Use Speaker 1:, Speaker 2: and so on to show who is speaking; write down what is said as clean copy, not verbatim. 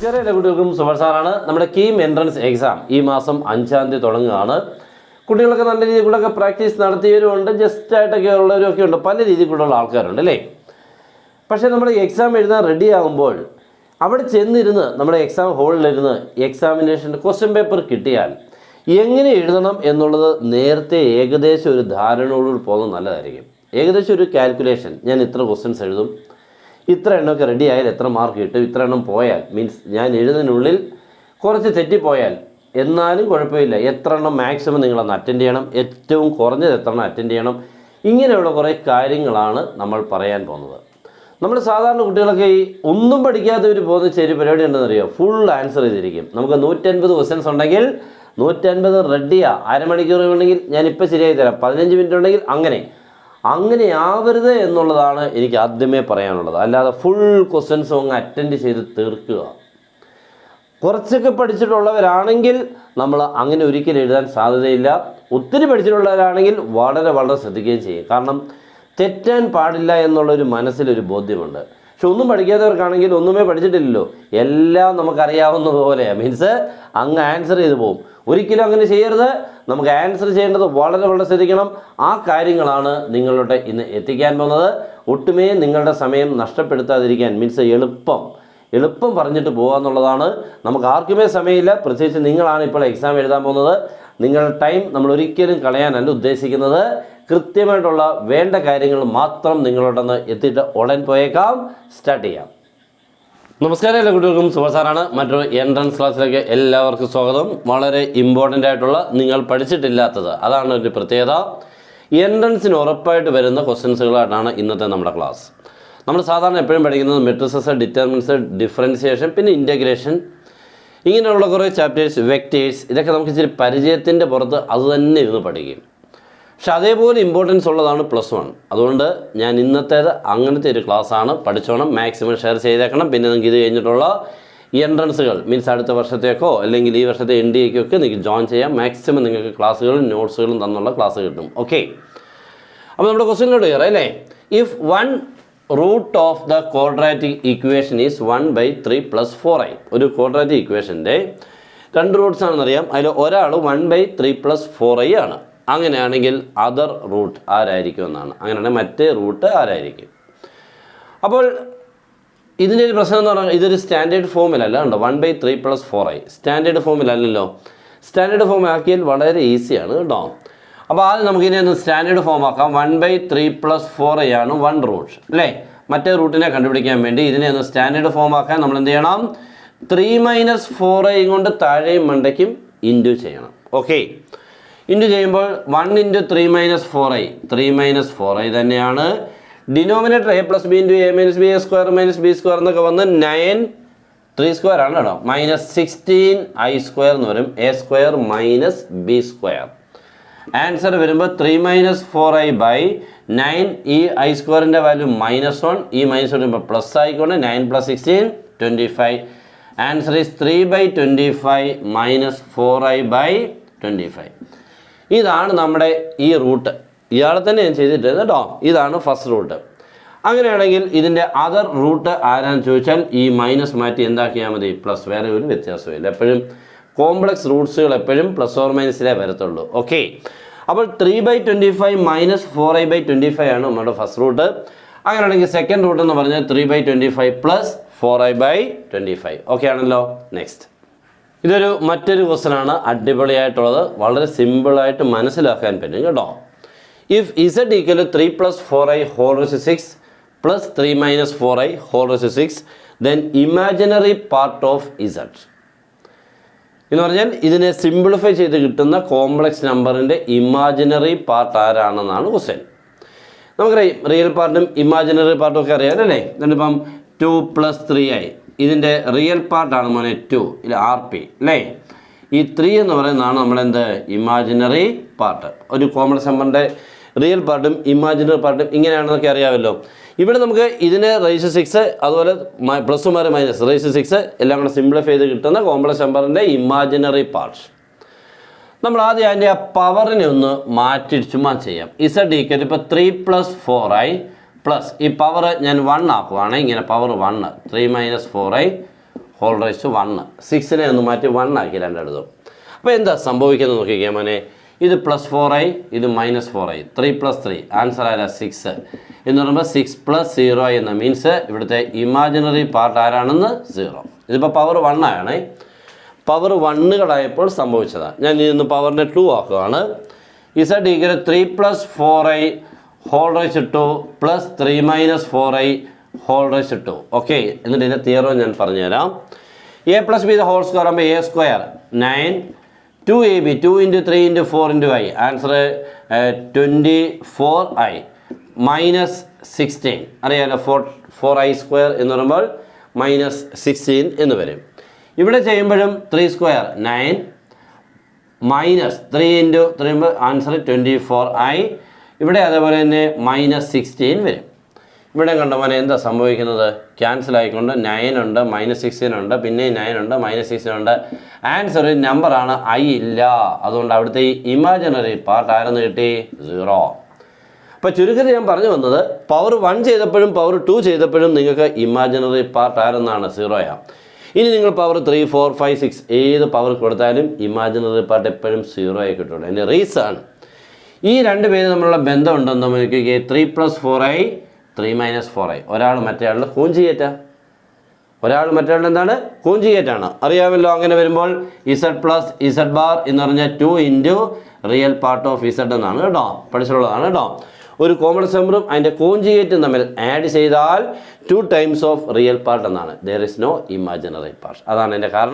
Speaker 1: നമസ്കാരം, എല്ലാ കുട്ടികൾക്കും സുഭാഷ് സാറാണ്. നമ്മുടെ കീം എൻട്രൻസ് എക്സാം ഈ മാസം 5-ാം തീയതി തുടങ്ങുകയാണ്. കുട്ടികളൊക്കെ നല്ല രീതിയിലൊക്കെ പ്രാക്ടീസ് നടത്തിയവരുമുണ്ട്, ജസ്റ്റ് ആയിട്ടൊക്കെ ഉള്ളവരൊക്കെ ഉണ്ട്, പല രീതിയിലുള്ള ആൾക്കാരുണ്ട് അല്ലേ. പക്ഷേ നമ്മൾ എക്സാം എഴുതാൻ റെഡി ആകുമ്പോൾ അവിടെ ചെന്നിരുന്ന് നമ്മുടെ എക്സാം ഹോളിലിരുന്ന് എക്സാമിനേഷൻ്റെ ക്വസ്റ്റ്യൻ പേപ്പർ കിട്ടിയാൽ എങ്ങനെ എഴുതണം എന്നുള്ളത് നേരത്തെ ഏകദേശം ഒരു ധാരണയോടുകൂടി പോകുന്നത് നല്ലതായിരിക്കും. ഏകദേശം ഒരു കാൽക്കുലേഷൻ, ഞാൻ ഇത്ര ക്വസ്റ്റ്യൻസ് എഴുതും, ഇത്ര എണ്ണമൊക്കെ റെഡി ആയാൽ എത്ര മാർക്ക് കിട്ടും, ഇത്ര എണ്ണം പോയാൽ മീൻസ് ഞാൻ എഴുതുന്നതിനുള്ളിൽ കുറച്ച് തെറ്റിപ്പോയാൽ എന്നാലും കുഴപ്പമില്ല, എത്ര എണ്ണം മാക്സിമം നിങ്ങളൊന്ന് അറ്റൻഡ് ചെയ്യണം, ഏറ്റവും കുറഞ്ഞത് എത്ര എണ്ണം അറ്റൻഡ് ചെയ്യണം, ഇങ്ങനെയുള്ള കുറേ കാര്യങ്ങളാണ് നമ്മൾ പറയാൻ പോകുന്നത്. നമ്മൾ സാധാരണ കുട്ടികളൊക്കെ ഈ ഒന്നും പഠിക്കാത്തവർ പോകുന്ന ചെറിയ പരിപാടി ഉണ്ടെന്നറിയോ, ഫുൾ ആൻസർ ചെയ്തിരിക്കും. നമുക്ക് 150 ക്വസ്റ്റ്യൻസ് ഉണ്ടെങ്കിൽ 150 റെഡിയാണ്, അരമണിക്കൂർ ഉണ്ടെങ്കിൽ ഞാനിപ്പോൾ ശരിയായി തരാം, 15 മിനിറ്റ് ഉണ്ടെങ്കിൽ അങ്ങനെ ആവരുത് എന്നുള്ളതാണ് എനിക്ക് ആദ്യമേ പറയാനുള്ളത്. അല്ലാതെ ഫുൾ ക്വസ്റ്റ്യൻസും അങ്ങ് അറ്റൻഡ് ചെയ്ത് തീർക്കുക. കുറച്ചൊക്കെ പഠിച്ചിട്ടുള്ളവരാണെങ്കിൽ നമ്മൾ അങ്ങനെ ഒരിക്കലും എഴുതാൻ സാധ്യതയില്ല. ഒത്തിരി പഠിച്ചിട്ടുള്ളവരാണെങ്കിൽ വളരെ വളരെ ശ്രദ്ധിക്കുകയും ചെയ്യും. കാരണം തെറ്റാൻ പാടില്ല എന്നുള്ളൊരു മനസ്സിലൊരു ബോധ്യമുണ്ട്. പക്ഷെ ഒന്നും പഠിക്കാത്തവർക്കാണെങ്കിൽ ഒന്നുമേ പഠിച്ചിട്ടില്ലല്ലോ, എല്ലാം നമുക്കറിയാവുന്ന പോലെ മീൻസ് അങ്ങ് ആൻസർ ചെയ്ത് പോകും. ഒരിക്കലും അങ്ങനെ ചെയ്യരുത്. നമുക്ക് ആൻസർ ചെയ്യേണ്ടത് വളരെ വളരെ ശ്രദ്ധിക്കണം. ആ കാര്യങ്ങളാണ് നിങ്ങളുടെ ഇന്ന് എത്തിക്കാൻ പോകുന്നത്. ഒട്ടുമേ നിങ്ങളുടെ സമയം നഷ്ടപ്പെടുത്താതിരിക്കാൻ മീൻസ് എളുപ്പം പറഞ്ഞിട്ട് പോകുക എന്നുള്ളതാണ്. നമുക്ക് ആർക്കുമേ സമയമില്ല, പ്രത്യേകിച്ച് നിങ്ങളാണ് ഇപ്പോൾ എക്സാം എഴുതാൻ പോകുന്നത്. നിങ്ങളുടെ ടൈം നമ്മൾ ഒരിക്കലും കളയാനല്ല ഉദ്ദേശിക്കുന്നത്. കൃത്യമായിട്ടുള്ള വേണ്ട കാര്യങ്ങൾ മാത്രം നിങ്ങളോടൊന്ന് എത്തിയിട്ട് ഉടൻ പോയേക്കാം. സ്റ്റാർട്ട് ചെയ്യാം. നമസ്കാരം, എല്ലാ കുട്ടികൾക്കും സുഭാഷ് സാറാണ്. മറ്റൊരു എൻട്രൻസ് ക്ലാസ്സിലേക്ക് എല്ലാവർക്കും സ്വാഗതം. വളരെ ഇമ്പോർട്ടൻ്റ് ആയിട്ടുള്ള, നിങ്ങൾ പഠിച്ചിട്ടില്ലാത്തത്, അതാണ് ഒരു പ്രത്യേകത. എൻട്രൻസിന് ഉറപ്പായിട്ട് വരുന്ന ക്വസ്റ്റ്യൻസുകളായിട്ടാണ് ഇന്നത്തെ നമ്മുടെ ക്ലാസ്. നമ്മൾ സാധാരണ എപ്പോഴും പഠിക്കുന്നത് മെട്രിസസ്, ഡിറ്റർമിനൻസ്, ഡിഫറൻസിയേഷൻ, പിന്നെ ഇൻറ്റഗ്രേഷൻ, ഇങ്ങനെയുള്ള കുറേ ചാപ്റ്റേഴ്സ്, വെക്റ്റേഴ്സ്, ഇതൊക്കെ നമുക്ക് ഇച്ചിരി പരിചയത്തിൻ്റെ പുറത്ത് അത് തന്നെ ഇരുന്ന് പഠിക്കും. പക്ഷെ അതേപോലെ ഇമ്പോർട്ടൻസ് ഉള്ളതാണ് +1. അതുകൊണ്ട് ഞാൻ ഇന്നത്തേത് അങ്ങനത്തെ ഒരു ക്ലാസ്സാണ്. പഠിച്ചോണം, മാക്സിമം ഷെയർ ചെയ്തേക്കണം. പിന്നെ നിങ്ങൾക്ക് ഇത് കഴിഞ്ഞിട്ടുള്ള എൻട്രൻസുകൾ മീൻസ് അടുത്ത വർഷത്തേക്കോ അല്ലെങ്കിൽ ഈ വർഷത്തെ NDAക്കോ ഒക്കെ നിങ്ങൾക്ക് ജോയിൻ ചെയ്യാം. മാക്സിമം നിങ്ങൾക്ക് ക്ലാസ്സുകളും നോട്ട്സുകളും തന്നുള്ള ക്ലാസ് കിട്ടും. ഓക്കെ, അപ്പോൾ നമ്മുടെ ക്വസ്റ്റ്യനിലോട്ട് കയറാം അല്ലേ. If 1 root of the quadratic equation is 1/3 + 4i. ഒരു ക്വാഡ്രാറ്റിക് ഇക്വേഷൻ്റെ 2 റൂട്ട്സ് ആണെന്നറിയാം. അതിൽ ഒരാൾ 1/3 + 4i ആണ്. അങ്ങനെയാണെങ്കിൽ അതർ റൂട്ട് ആരായിരിക്കും എന്നാണ്. അങ്ങനെയാണെങ്കിൽ മറ്റേ റൂട്ട് ആരായിരിക്കും. അപ്പോൾ ഇതിൻ്റെ ഒരു പ്രശ്നം എന്ന് പറഞ്ഞാൽ ഇതൊരു സ്റ്റാൻഡേർഡ് ഫോമിലല്ല. ഉണ്ടോ 1/3 + 4i സ്റ്റാൻഡേർഡ് ഫോമിലല്ലല്ലോ. സ്റ്റാൻഡേർഡ് ഫോം ആക്കിയാൽ വളരെ ഈസിയാണ് കേട്ടോ. അപ്പോൾ ആദ്യം നമുക്കിതിനെ ഒന്ന് സ്റ്റാൻഡേർഡ് ഫോം ആക്കാം. 1/3 + 4i ആണ് 1 റൂട്ട് അല്ലേ. മറ്റേ റൂട്ടിനെ കണ്ടുപിടിക്കാൻ വേണ്ടി ഇതിനെ ഒന്ന് സ്റ്റാൻഡേർഡ് ഫോം ആക്കാൻ നമ്മൾ എന്ത് ചെയ്യണം, 3 - 4i കൊണ്ട് താഴെയും മണ്ടയ്ക്കും ഇൻറ്റു ചെയ്യണം. ഓക്കെ, ഇൻറ്റു ചെയ്യുമ്പോൾ 1 × 3 - 4i 3 - 4i തന്നെയാണ്. Denominator a + b × a - b a² - b² എന്നൊക്കെ വന്ന് 9 3² ആണ് കേട്ടോ. -16i² എന്ന് വരും. a² - b². ആൻസർ വരുമ്പോൾ 3 - 4i/9. ഈ i²ൻ്റെ വാല്യൂ -1, ഈ -1 വരുമ്പോൾ പ്ലസ് ആയിക്കൊണ്ട് 9 + 16 25. Answer is 3/25 - 4i/25. ഇതാണ് നമ്മുടെ ഈ റൂട്ട്. ഇയാളെ തന്നെ ഞാൻ ചെയ്തിട്ട് കേട്ടോ. ഇതാണ് ഫസ്റ്റ് റൂട്ട്. അങ്ങനെയാണെങ്കിൽ ഇതിൻ്റെ അതർ റൂട്ട് ആരാന്ന് ചോദിച്ചാൽ ഈ മൈനസ് മാറ്റി എന്താക്കിയാൽ മതി, പ്ലസ്. വേറെ ഒരു വ്യത്യാസമില്ല. എപ്പോഴും കോംപ്ലക്സ് റൂട്ട്സുകൾ എപ്പോഴും +or - വരത്തുള്ളൂ. ഓക്കെ, അപ്പോൾ 3/25 - 4i/25 ആണ് നമ്മുടെ ഫസ്റ്റ് റൂട്ട്. അങ്ങനെയാണെങ്കിൽ സെക്കൻഡ് റൂട്ട് എന്ന് പറഞ്ഞാൽ 3/25 + 4i/25. ഓക്കെ ആണല്ലോ. നെക്സ്റ്റ്, ഇതൊരു മറ്റൊരു ക്വസ്റ്റ്യനാണ്, അടിപൊളിയായിട്ടുള്ളത്, വളരെ സിമ്പിളായിട്ട് മനസ്സിലാക്കാൻ പറ്റും കേട്ടോ. If z = 3 + 4i whole raised to 6 + 3 - 4i whole raised to 6, then imaginary part of z എന്ന് പറഞ്ഞാൽ ഇതിനെ സിംപ്ലിഫൈ ചെയ്ത് കിട്ടുന്ന കോംപ്ലക്സ് നമ്പറിൻ്റെ ഇമാജിനറി പാർട്ട് ആരാണെന്നാണ് ക്വസ്റ്റ്യൻ. നമുക്കറിയാം റിയൽ പാർട്ടും ഇമാജിനറി പാർട്ടും ഒക്കെ അറിയാം അല്ലേ. എന്നിട്ടിപ്പം 2 + 3i ഇതിൻ്റെ റിയൽ പാർട്ടാണ് മോനെ 2, ഇത് RP അല്ലേ. ഈ 3 എന്ന് പറയുന്നതാണ് നമ്മളെന്ത് ഇമാജിനറി പാർട്ട്. ഒരു കോംപ്ലക്സ് നമ്പറിൻ്റെ റിയൽ പാർട്ടും ഇമാജിനറി പാർട്ടും ഇങ്ങനെയാണെന്നൊക്കെ അറിയാമല്ലോ. ഇവിടെ നമുക്ക് ഇതിനെ റേസ് 6 അതുപോലെ +/- റേസ് 6 എല്ലാം കൂടെ സിംപ്ലിഫൈ ചെയ്ത് കിട്ടുന്ന കോംപ്ലക്സ് നമ്പറിൻ്റെ ഇമാജിനറി പാർട്സ്. നമ്മൾ ആദ്യം അതിൻ്റെ ആ പവറിനെ ഒന്ന് മാറ്റി ചുമ്മാ ചെയ്യാം. z = ഇപ്പോൾ 3 + 4i പ്ലസ് ഈ പവർ ഞാൻ 1 ആക്കുവാണ്. ഇങ്ങനെ power 1 3 - 4i whole raise to 1. 6നെ ഒന്ന് മാറ്റി 1 ആക്കി രണ്ടിടത്തും. അപ്പോൾ എന്താ സംഭവിക്കുന്നത് നോക്കിക്കേ മോനെ. ഇത് +4i, ഇത് -4i, 3 + 3 ആൻസർ ആരാ 6 എന്ന് പറയുമ്പോൾ 6 + 0 എന്ന മീൻസ് ഇവിടുത്തെ ഇമാജിനറി പാർട്ട് ആരാണെന്ന് 0. ഇതിപ്പോൾ പവർ 1 ആണ്. പവർ 1കളായപ്പോൾ സംഭവിച്ചതാണ്. ഞാൻ ഇന്ന് പവറിനെ 2 ആക്കുകയാണ്. z = 3 + 4i whole raise to 2 + 3 - 4i whole raise to 2. Okay, എന്നിട്ട് ഇതിൻ്റെ തിയറം ഞാൻ പറഞ്ഞുതരാം. a + b ഹോൾ സ്ക്വയർ ആകുമ്പോൾ a² 9, 2ab 2 × 3 × 4 × i answer 24i -16 അറിയാലോ. 4i² എന്ന് പറയുമ്പോൾ -16 എന്ന് വരും. ഇവിടെ ചെയ്യുമ്പോഴും 3² 9 -3 × 3 ആൻസർ 24i. ഇവിടെ അതേപോലെ തന്നെ -16 വരും. ഇവിടെ കണ്ടോ മോനെ എന്താ സംഭവിക്കുന്നത്? ക്യാൻസൽ ആയിക്കൊണ്ട് 9 ഉണ്ട്, -16 ഉണ്ട്, പിന്നെ 9 ഉണ്ട്, -16 ഉണ്ട്. ആൻസർ ഒരു നമ്പറാണ്, i ഇല്ല. അതുകൊണ്ട് അവിടുത്തെ ഈ ഇമാജിനറി പാർട്ട് ആരെന്ന് കിട്ടി 0. അപ്പോൾ ചുരുക്കത്തിൽ ഞാൻ പറഞ്ഞു വന്നത് പവർ 1 ചെയ്തപ്പോഴും പവർ 2 ചെയ്തപ്പോഴും നിങ്ങൾക്ക് ഇമാജിനറി പാർട്ട് ആരെന്നാണ് 0. ഇനി നിങ്ങൾ പവർ 3, 4, 5, 6 ഏത് പവർ കൊടുത്താലും ഇമാജിനറി പാർട്ട് എപ്പോഴും 0 ആയി കിട്ടുള്ളൂ. അതിൻ്റെ റീസൺ ഈ രണ്ട് പേര് തമ്മിലുള്ള ബന്ധം ഉണ്ടെന്ന് നമുക്ക് 3 + 4i 3 - 4i. ഒരാൾ മറ്റേയാളുടെ കോഞ്ചുഗേറ്റാ. ഒരാൾ മറ്റേയാളുടെ എന്താണ്? കോഞ്ചുഗേറ്റാണ്. അറിയാമല്ലോ. അങ്ങനെ വരുമ്പോൾ z + z' എന്ന് പറഞ്ഞാൽ 2 × റിയൽ പാർട്ട് ഓഫ് z എന്നാണ് കേട്ടോ. പഠിച്ചിട്ടുള്ളതാണ് കേട്ടോ. ഒരു കോംപ്ലക്സ് നമ്പറും അതിൻ്റെ കോഞ്ചുഗേറ്റും തമ്മിൽ ആഡ് ചെയ്താൽ 2 ടൈംസ് ഓഫ് റിയൽ പാർട്ട് എന്നാണ്. There is no imaginary part. അതാണ് എൻ്റെ കാരണം.